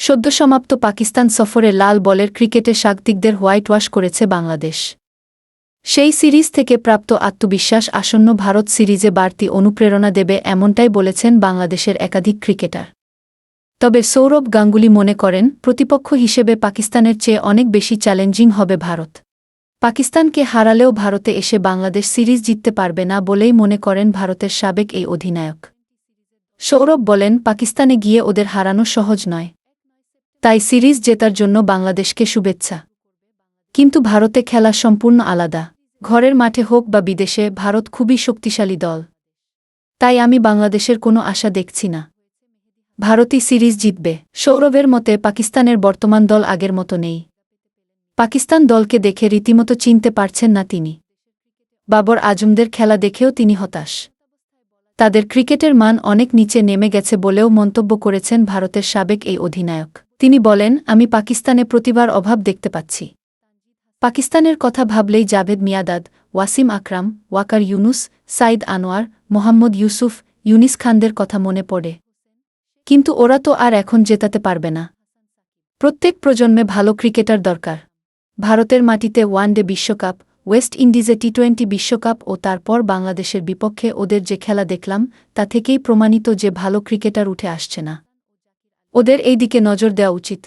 সদ্য সমাপ্ত পাকিস্তান সফরে লাল বলের ক্রিকেটে স্বাগতিকদের হোয়াইট ওয়াশ করেছে বাংলাদেশ। সেই সিরিজ থেকে প্রাপ্ত আত্মবিশ্বাস আসন্ন ভারত সিরিজে বাড়তি অনুপ্রেরণা দেবে এমনটাই বলেছেন বাংলাদেশের একাধিক ক্রিকেটার। তবে সৌরভ গাঙ্গুলী মনে করেন, প্রতিপক্ষ হিসেবে পাকিস্তানের চেয়ে অনেক বেশি চ্যালেঞ্জিং হবে ভারত। পাকিস্তানকে হারালেও ভারতে এসে বাংলাদেশ সিরিজ জিততে পারবে না বলেই মনে করেন ভারতের সাবেক এই অধিনায়ক। সৌরভ বলেন, পাকিস্তানে গিয়ে ওদের হারানো সহজ নয়। তাই সিরিজ জেতার জন্য বাংলাদেশকে শুভেচ্ছা। কিন্তু ভারতে খেলা সম্পূর্ণ আলাদা। ঘরের মাঠে হোক বা বিদেশে, ভারত খুবই শক্তিশালী দল। তাই আমি বাংলাদেশের কোনো আশা দেখছি না ভারতই সিরিজ জিতবে। সৌরভের মতে, পাকিস্তানের বর্তমান দল আগের মতো নেই। পাকিস্তান দলকে দেখে রীতিমতো চিনতে পারছেন না তিনি। বাবর আজমদের খেলা দেখেও তিনি হতাশ। তাদের ক্রিকেটের মান অনেক নিচে নেমে গেছে বলেও মন্তব্য করেছেন ভারতের সাবেক এই অধিনায়ক। তিনি বলেন, আমি পাকিস্তানে প্রতিভার অভাব দেখতে পাচ্ছি। পাকিস্তানের কথা ভাবলেই জাভেদ মিয়াঁদাদ, ওয়াসিম আকরাম, ওয়াকার ইউনুস, সাইদ আনোয়ার, মোহাম্মদ ইউসুফ, ইউনিস খানদের কথা মনে পড়ে। কিন্তু ওরা তো আর এখন জেতাতে পারবে না। প্রত্যেক প্রজন্মে ভালো ক্রিকেটার দরকার। ভারতের মাটিতে ওয়ানডে বিশ্বকাপ, ওয়েস্ট ইন্ডিজে টি-20 বিশ্বকাপ ও তারপর বাংলাদেশের বিপক্ষে ওদের যে খেলা দেখলাম, তা থেকেই প্রমাণিত যে ভালো ক্রিকেটার উঠে আসছে না। ওদের এই দিকে নজর দেওয়া উচিত।